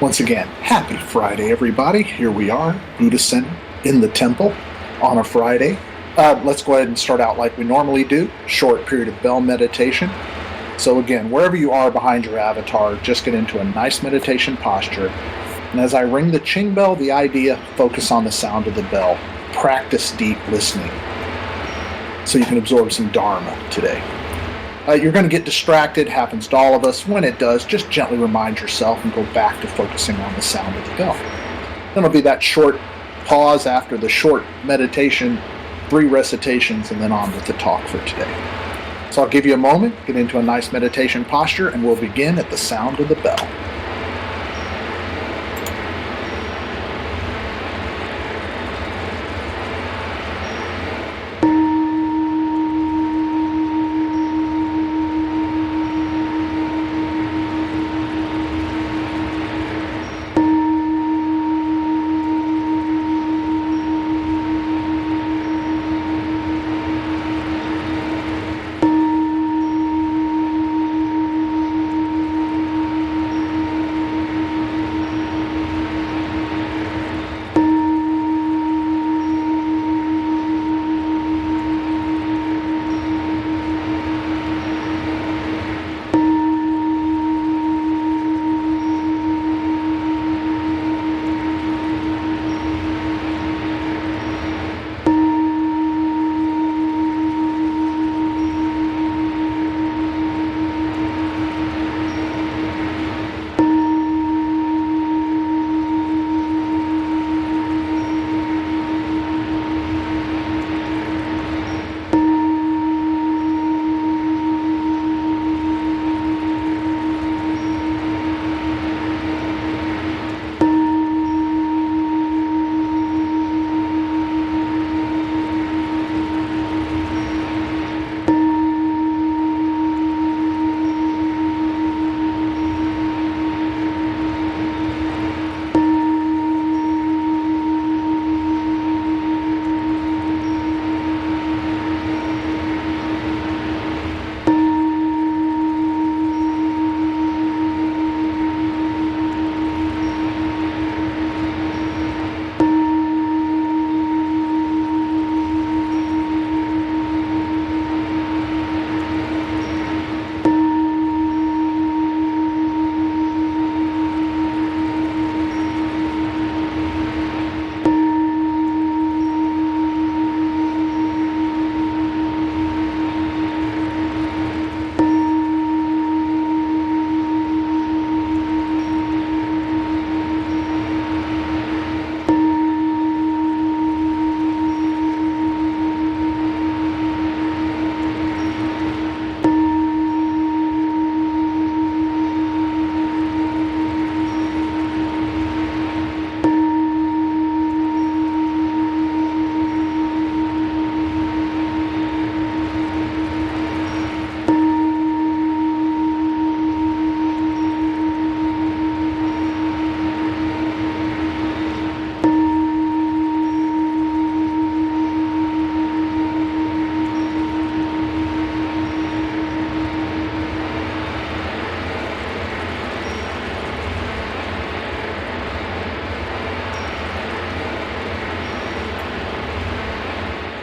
Once again, happy Friday, everybody. Here we are, Buddha Center, in the temple, on a Friday. Let's go ahead and start out like we normally do, short period of bell meditation. So again, wherever you are behind your avatar, just get into a nice meditation posture. And as I ring the Ching bell, the idea, focus on the sound of the bell. Practice deep listening so you can absorb some Dharma today. You're going to get distracted, happens to all of us. When it does, just gently remind yourself and go back to focusing on the sound of the bell. Then it'll be that short pause after the short meditation, 3 recitations, and then on with the talk for today. So I'll give you a moment, get into a nice meditation posture, and we'll begin at the sound of the bell.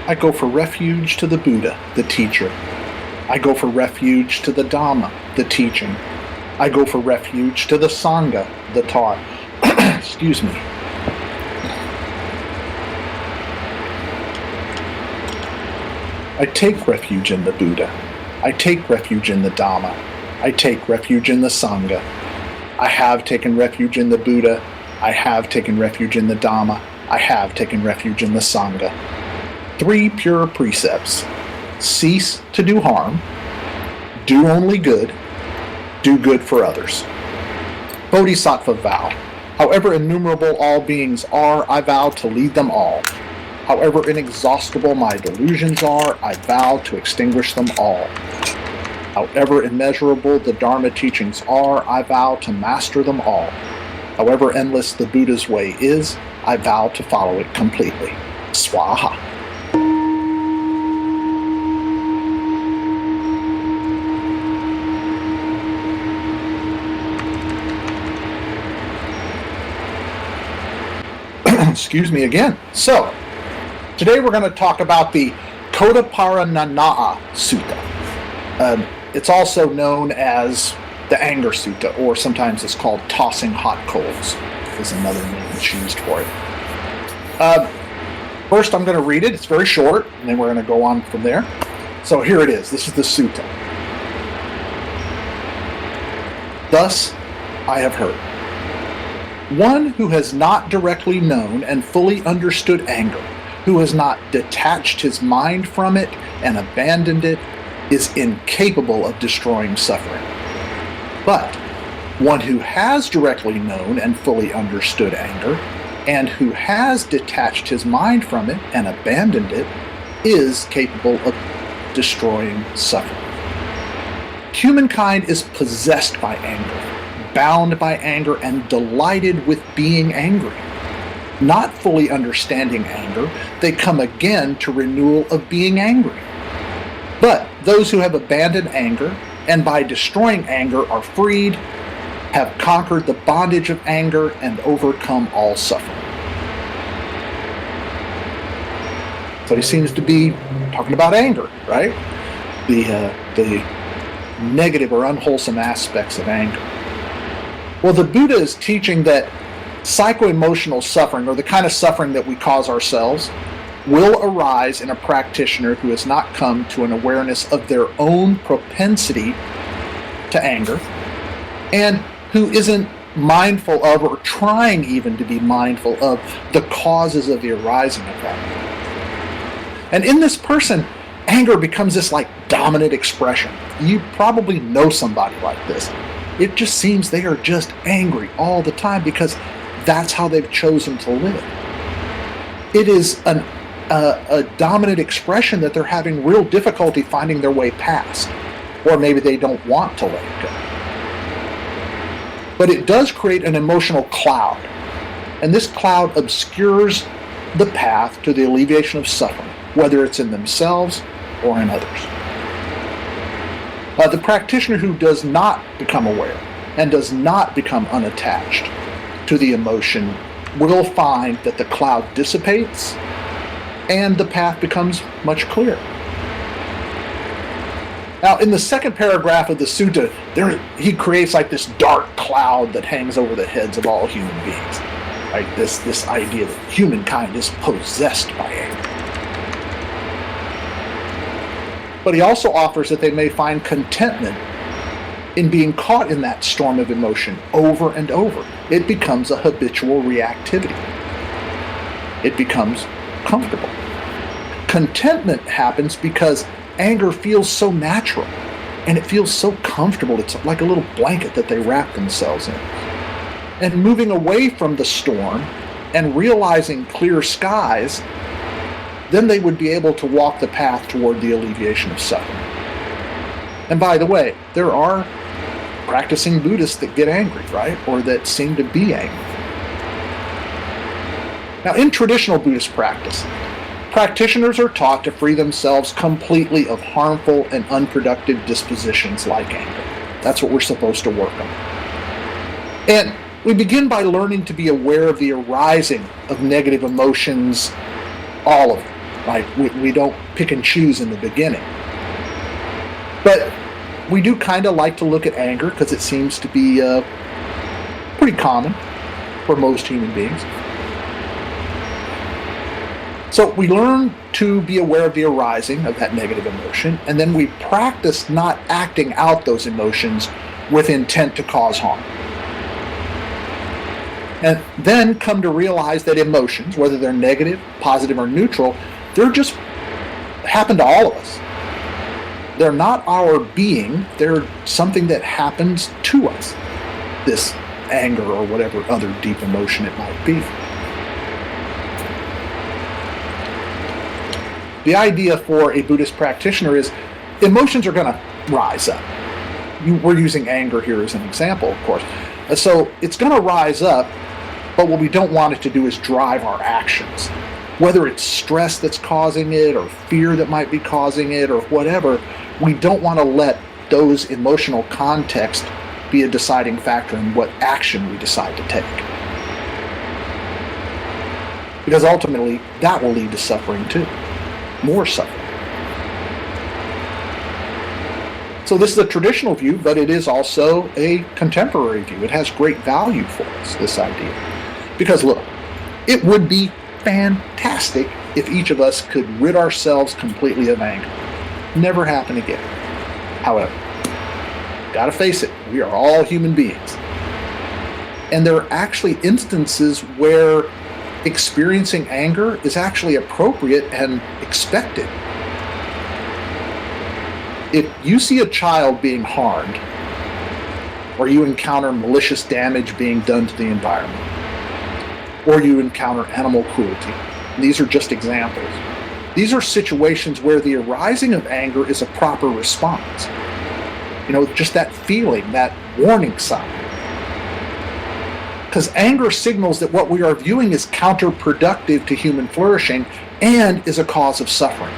I go for refuge to the Buddha, the teacher. I go for refuge to the Dharma, the teaching. I go for refuge to the Sangha, the taught. Excuse me. I take refuge in the Buddha. I take refuge in the Dhamma. I take refuge in the Sangha. I have taken refuge in the Buddha. I have taken refuge in the Dhamma. I have taken refuge in the Sangha. 3 pure precepts. Cease to do harm. Do only good. Do good for others. Bodhisattva vow. However innumerable all beings are, I vow to lead them all. However inexhaustible my delusions are, I vow to extinguish them all. However immeasurable the Dharma teachings are, I vow to master them all. However endless the Buddha's way is, I vow to follow it completely. Swaha. Excuse me again. So, today we're going to talk about the Kodaparanana'a Sutta. It's also known as the Anger Sutta, or sometimes it's called Tossing Hot Coals, is another name that's used for it. First, I'm going to read it. It's very short, and then we're going to go on from there. So here it is. This is the sutta. Thus, I have heard. One who has not directly known and fully understood anger, who has not detached his mind from it and abandoned it, is incapable of destroying suffering. But one who has directly known and fully understood anger, and who has detached his mind from it and abandoned it, is capable of destroying suffering. Humankind is possessed by anger, bound by anger, and delighted with being angry. Not fully understanding anger, they come again to renewal of being angry. But those who have abandoned anger, and by destroying anger are freed, have conquered the bondage of anger and overcome all suffering. So he seems to be talking about anger, right? The negative or unwholesome aspects of anger. Well, the Buddha is teaching that psycho-emotional suffering, or the kind of suffering that we cause ourselves, will arise in a practitioner who has not come to an awareness of their own propensity to anger, and who isn't mindful of, or trying even to be mindful of, the causes of the arising of that. And in this person, anger becomes this like dominant expression. You probably know somebody like this. It just seems they are just angry all the time because that's how they've chosen to live. It is a dominant expression that they're having real difficulty finding their way past, or maybe they don't want to let it go. But it does create an emotional cloud, and this cloud obscures the path to the alleviation of suffering, whether it's in themselves or in others. The practitioner who does not become aware and does not become unattached to the emotion will find that the cloud dissipates and the path becomes much clearer. Now, in the second paragraph of the sutta, he creates like this dark cloud that hangs over the heads of all human beings. Right? This idea that humankind is possessed by anger. But he also offers that they may find contentment in being caught in that storm of emotion over and over. It becomes a habitual reactivity. It becomes comfortable. Contentment happens because anger feels so natural, and it feels so comfortable. It's like a little blanket that they wrap themselves in. And moving away from the storm and realizing clear skies, then they would be able to walk the path toward the alleviation of suffering. And by the way, there are practicing Buddhists that get angry, right? Or that seem to be angry. Now, in traditional Buddhist practice, practitioners are taught to free themselves completely of harmful and unproductive dispositions like anger. That's what we're supposed to work on. And we begin by learning to be aware of the arising of negative emotions, all of them. Right? We don't pick and choose in the beginning. But we do kind of like to look at anger because it seems to be pretty common for most human beings. So we learn to be aware of the arising of that negative emotion, and then we practice not acting out those emotions with intent to cause harm. And then come to realize that emotions, whether they're negative, positive, or neutral, they're just happen to all of us. They're not our being, they're something that happens to us. This anger or whatever other deep emotion it might be. The idea for a Buddhist practitioner is emotions are going to rise up. We're using anger here as an example, of course. So it's going to rise up, but what we don't want it to do is drive our actions. Whether it's stress that's causing it, or fear that might be causing it, or whatever, we don't want to let those emotional contexts be a deciding factor in what action we decide to take. Because ultimately, that will lead to suffering too. More suffering. So this is a traditional view, but it is also a contemporary view. It has great value for us, this idea. Because look, it would be fantastic if each of us could rid ourselves completely of anger. Never happen again. However, gotta face it, we are all human beings. And there are actually instances where experiencing anger is actually appropriate and expected. If you see a child being harmed, or you encounter malicious damage being done to the environment, or you encounter animal cruelty, these are just examples. These are situations where the arising of anger is a proper response. Just that feeling, that warning sign. Because anger signals that what we are viewing is counterproductive to human flourishing and is a cause of suffering.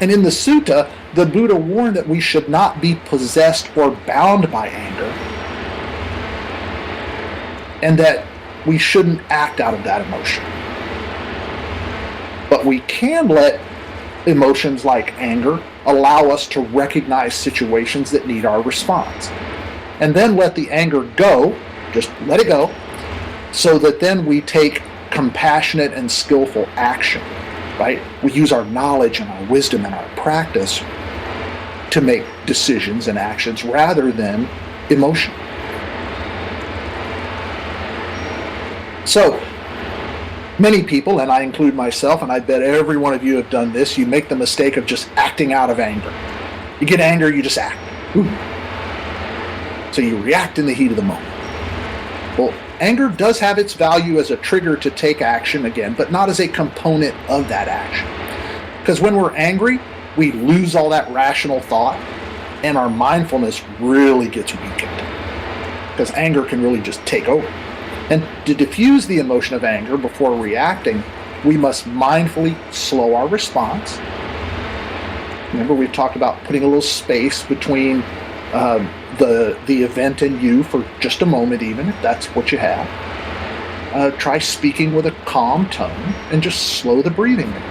And in the sutta, the Buddha warned that we should not be possessed or bound by anger, and that we shouldn't act out of that emotion. But we can let emotions like anger allow us to recognize situations that need our response. And then let the anger go, just let it go, so that then we take compassionate and skillful action, right? We use our knowledge and our wisdom and our practice to make decisions and actions rather than emotion. So, many people, and I include myself, and I bet every one of you have done this, you make the mistake of just acting out of anger. You get angry, you just act. Ooh. So you react in the heat of the moment. Well, anger does have its value as a trigger to take action again, but not as a component of that action. Because when we're angry, we lose all that rational thought, and our mindfulness really gets weakened. Because anger can really just take over. And to diffuse the emotion of anger before reacting, we must mindfully slow our response. Remember, we've talked about putting a little space between the event and you for just a moment, even if that's what you have. Try speaking with a calm tone and just slow the breathing down.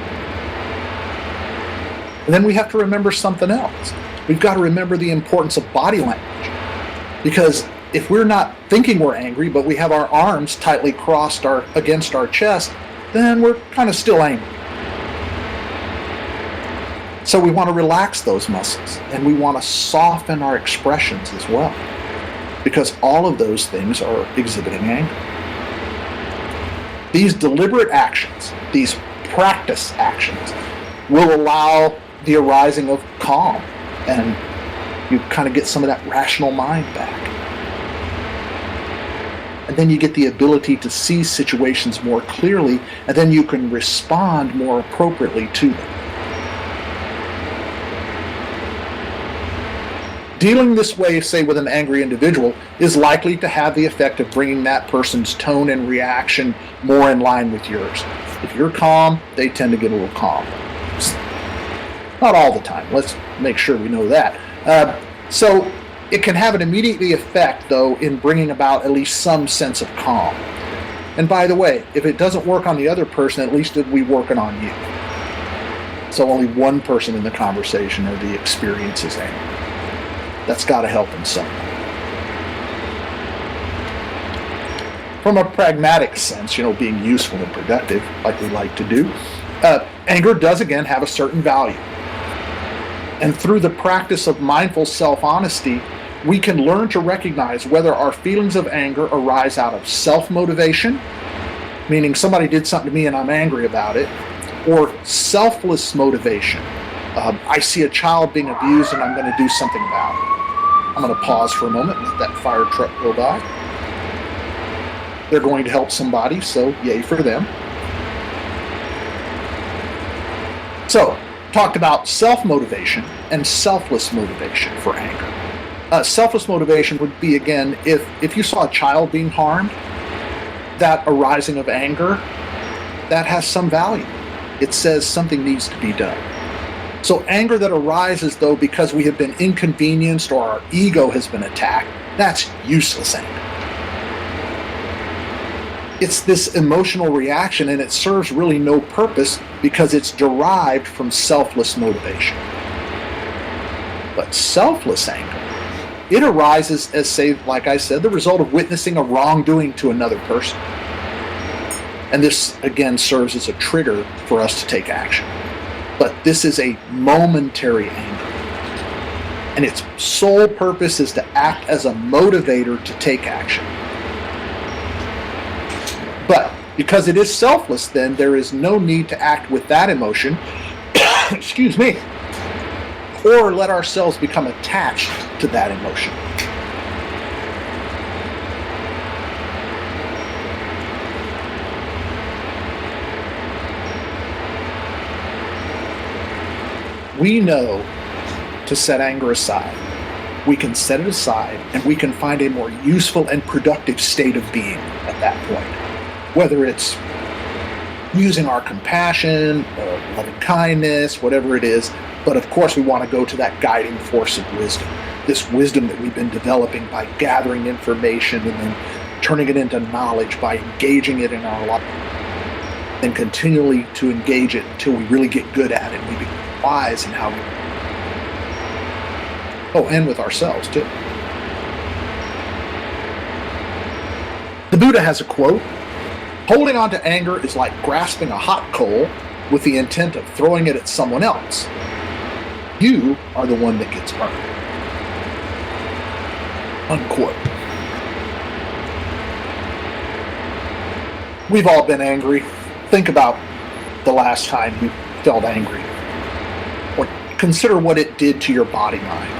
And then we have to remember something else. We've got to remember the importance of body language. Because if we're not thinking we're angry, but we have our arms tightly crossed against our chest, then we're kind of still angry. So we want to relax those muscles, and we want to soften our expressions as well, because all of those things are exhibiting anger. These deliberate actions, these practice actions, will allow the arising of calm, and you kind of get some of that rational mind back. And then you get the ability to see situations more clearly, and then you can respond more appropriately to them. Dealing this way, say with an angry individual, is likely to have the effect of bringing that person's tone and reaction more in line with yours. If you're calm, they tend to get a little calm. Not all the time. Let's make sure we know that. So it can have an immediate effect, though, in bringing about at least some sense of calm. And by the way, if it doesn't work on the other person, at least it'll be working on you. So only one person in the conversation or the experience is angry. That's got to help in some way. From a pragmatic sense, being useful and productive, like we like to do, anger does again have a certain value. And through the practice of mindful self-honesty, we can learn to recognize whether our feelings of anger arise out of self-motivation, meaning somebody did something to me and I'm angry about it, or selfless motivation. I see a child being abused and I'm going to do something about it. I'm going to pause for a moment and let that fire truck go by. They're going to help somebody, so yay for them. So, talked about self-motivation and selfless motivation for anger. Selfless motivation would be, again, if you saw a child being harmed, that arising of anger, that has some value. It says something needs to be done. So anger that arises, though, because we have been inconvenienced or our ego has been attacked, that's useless anger. It's this emotional reaction, and it serves really no purpose because it's derived from selfless motivation. But selfless anger, it arises as, say, like I said, the result of witnessing a wrongdoing to another person. And this, again, serves as a trigger for us to take action. But this is a momentary anger. And its sole purpose is to act as a motivator to take action. But because it is selfless, then there is no need to act with that emotion, excuse me, or let ourselves become attached to that emotion. We know to set anger aside. We can set it aside, and we can find a more useful and productive state of being at that point. Whether it's using our compassion, or loving kindness, whatever it is. But of course, we want to go to that guiding force of wisdom. This wisdom that we've been developing by gathering information and then turning it into knowledge by engaging it in our life. And continually to engage it until we really get good at it. We become wise in how we... Oh, and with ourselves, too. The Buddha has a quote: "Holding on to anger is like grasping a hot coal with the intent of throwing it at someone else. You are the one that gets burned." Unquote. We've all been angry. Think about the last time you felt angry. Or consider what it did to your body-mind.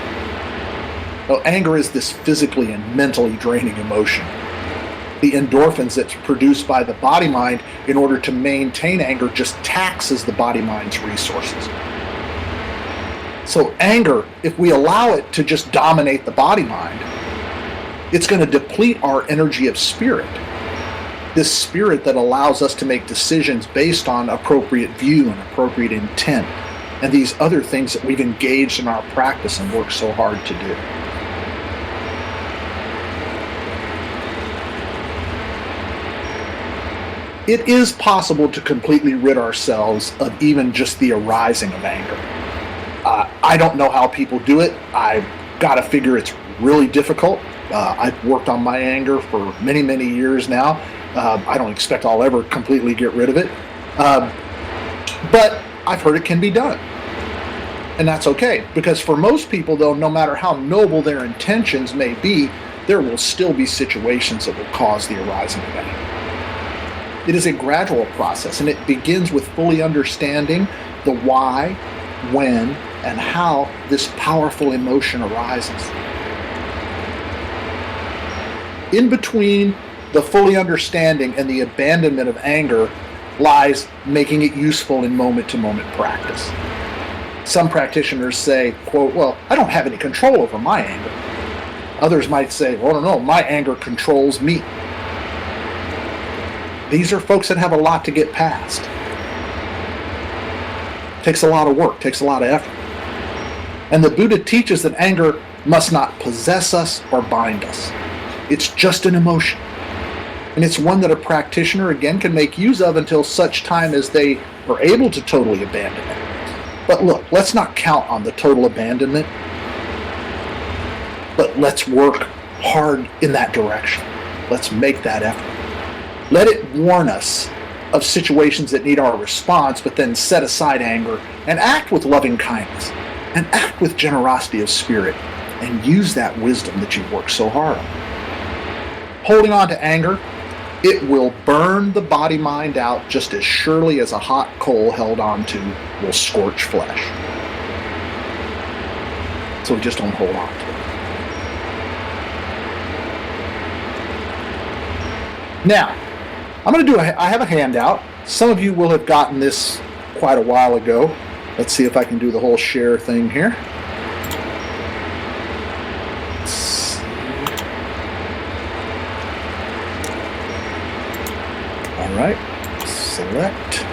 Well, anger is this physically and mentally draining emotion. The endorphins that's produced by the body-mind in order to maintain anger just taxes the body-mind's resources. So anger, if we allow it to just dominate the body-mind, it's going to deplete our energy of spirit. This spirit that allows us to make decisions based on appropriate view and appropriate intent, and these other things that we've engaged in our practice and worked so hard to do. It is possible to completely rid ourselves of even just the arising of anger. I don't know how people do it. I've got to figure it's really difficult. I've worked on my anger for many, many years now. I don't expect I'll ever completely get rid of it. But I've heard it can be done. And that's okay, because for most people, though, no matter how noble their intentions may be, there will still be situations that will cause the arising of anger. It is a gradual process, and it begins with fully understanding the why, when, and how this powerful emotion arises. In between the fully understanding and the abandonment of anger lies making it useful in moment-to-moment practice. Some practitioners say, quote, "Well, I don't have any control over my anger." Others might say, "Well, no, my anger controls me." These are folks that have a lot to get past. Takes a lot of work, takes a lot of effort. And the Buddha teaches that anger must not possess us or bind us. It's just an emotion. And it's one that a practitioner, again, can make use of until such time as they are able to totally abandon it. But look, let's not count on the total abandonment, but let's work hard in that direction. Let's make that effort. Let it warn us of situations that need our response, but then set aside anger and act with loving kindness and act with generosity of spirit and use that wisdom that you've worked so hard on. Holding on to anger, it will burn the body-mind out just as surely as a hot coal held onto will scorch flesh. So we just don't hold on to it. Now, I have a handout. Some of you will have gotten this quite a while ago. Let's see if I can do the whole share thing here. All right, select.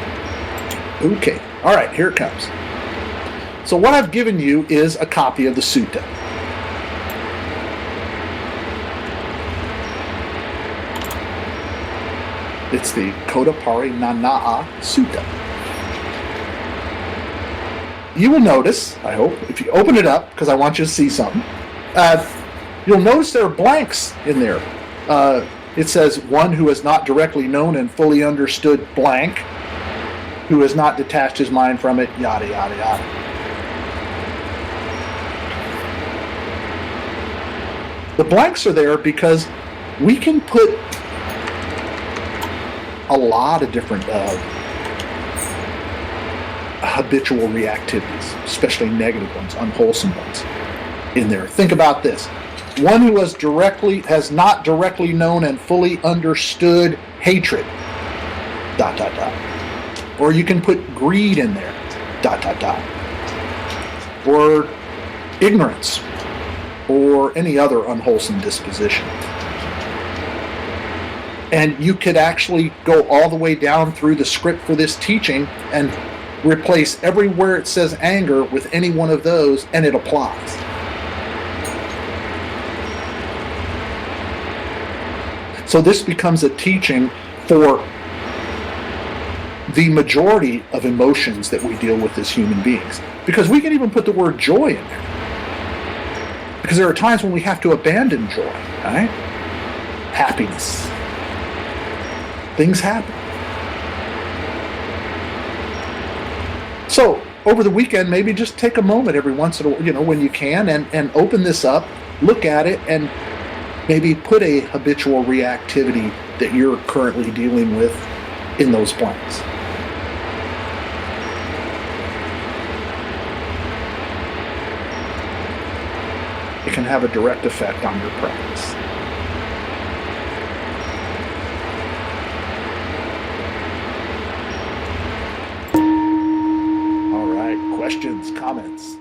Okay, all right, here it comes. So what I've given you is a copy of the sutta. It's the Kodapari Nana'a Sutta. You will notice, I hope, if you open it up, because I want you to see something, you'll notice there are blanks in there. It says, one who has not directly known and fully understood blank, who has not detached his mind from it, yada, yada, yada. The blanks are there because we can put a lot of different habitual reactivities, especially negative ones, unwholesome ones, in there. Think about this. One who has not directly known and fully understood hatred, ... Or you can put greed in there, ... Or ignorance, or any other unwholesome disposition. And you could actually go all the way down through the script for this teaching and replace everywhere it says anger with any one of those, and it applies. So this becomes a teaching for the majority of emotions that we deal with as human beings. Because we can even put the word joy in there. Because there are times when we have to abandon joy, right? Happiness. Things happen. So over the weekend, maybe just take a moment every once in a while, when you can, and open this up, look at it, and maybe put a habitual reactivity that you're currently dealing with in those blanks. It can have a direct effect on your practice. All right, questions, comments?